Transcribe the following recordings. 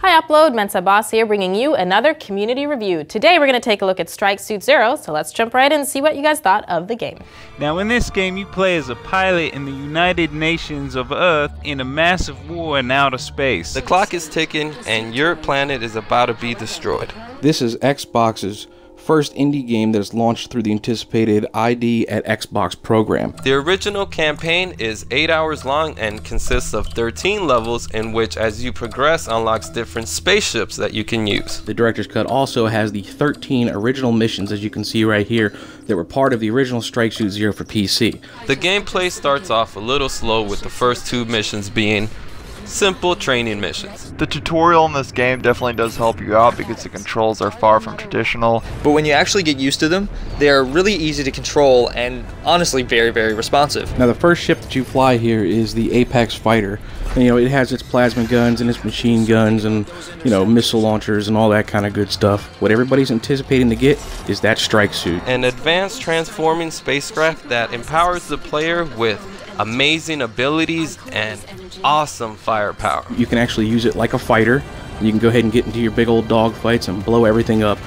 Hi Upload, Mensa Boss here, bringing you another community review. Today we're going to take a look at Strike Suit Zero, so let's jump right in and see what you guys thought of the game. Now in this game you play as a pilot in the United Nations of Earth in a massive war in outer space. The clock is ticking and your planet is about to be destroyed. This is Xbox's first indie game that is launched through the anticipated ID at Xbox program. The original campaign is 8 hours long and consists of 13 levels in which, as you progress, unlocks different spaceships that you can use. The director's cut also has the 13 original missions, as you can see right here, that were part of the original Strike Suit Zero for PC. The gameplay starts off a little slow, with the first two missions being simple training missions. The tutorial in this game definitely does help you out because the controls are far from traditional. But when you actually get used to them, they are really easy to control and honestly very, very responsive. Now the first ship that you fly here is the Apex Fighter. And, it has its plasma guns and its machine guns and, missile launchers and all that kind of good stuff. What everybody's anticipating to get is that strike suit. An advanced transforming spacecraft that empowers the player with amazing abilities and awesome firepower. You can actually use it like a fighter. You can go ahead and get into your big old dog fights and blow everything up.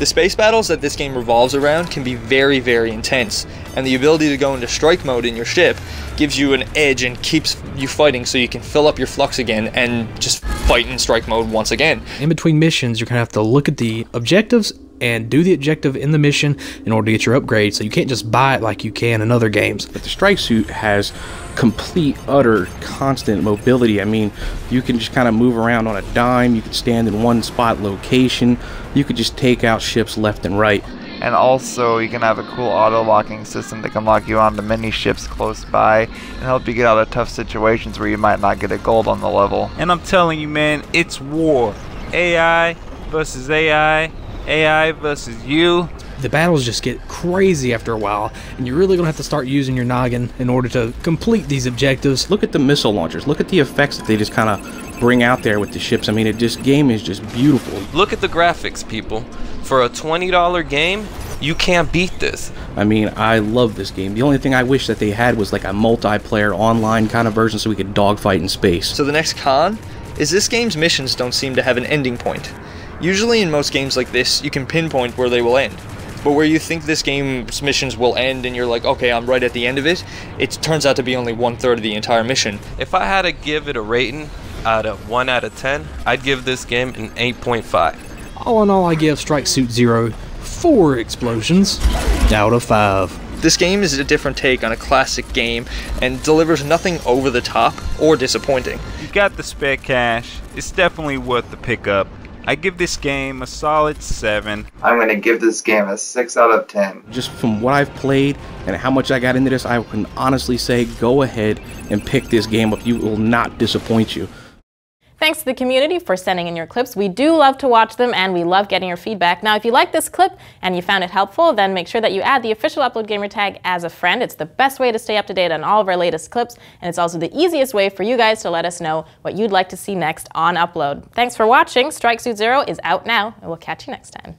The space battles that this game revolves around can be very, very intense, and the ability to go into strike mode in your ship gives you an edge and keeps you fighting so you can fill up your flux again and just fight in strike mode once again. In between missions, you're going to have to look at the objectives and do the objective in the mission in order to get your upgrade, so you can't just buy it like you can in other games. But the strike suit has complete, utter, constant mobility. I mean, you can just kind of move around on a dime, you can stand in one spot location, you could just take out ships left and right. And also you can have a cool auto-locking system that can lock you onto many ships close by and help you get out of tough situations where you might not get a gold on the level. And I'm telling you, man, it's war. AI versus AI. AI versus you. The battles just get crazy after a while, and you're really going to have to start using your noggin in order to complete these objectives. Look at the missile launchers. Look at the effects that they just kind of bring out there with the ships. I mean, game is just beautiful. Look at the graphics, people. For a $20 game, you can't beat this. I mean, I love this game. The only thing I wish that they had was like a multiplayer online kind of version so we could dogfight in space. So the next con is this game's missions don't seem to have an ending point. Usually in most games like this, you can pinpoint where they will end. But where you think this game's missions will end and you're like, okay, I'm right at the end of it, it turns out to be only 1/3 of the entire mission. If I had to give it a rating out of 1 out of 10, I'd give this game an 8.5. All in all, I give Strike Suit Zero 4 explosions out of 5. This game is a different take on a classic game and delivers nothing over the top or disappointing. You got the spare cash. It's definitely worth the pickup. I give this game a solid 7. I'm going to give this game a 6 out of 10. Just from what I've played and how much I got into this, I can honestly say go ahead and pick this game up. You will not disappoint you. Thanks to the community for sending in your clips. We do love to watch them and we love getting your feedback. Now, if you like this clip and you found it helpful, then make sure that you add the official Upload Gamer tag as a friend. It's the best way to stay up to date on all of our latest clips, and it's also the easiest way for you guys to let us know what you'd like to see next on Upload. Thanks for watching. Strike Suit Zero is out now, and we'll catch you next time.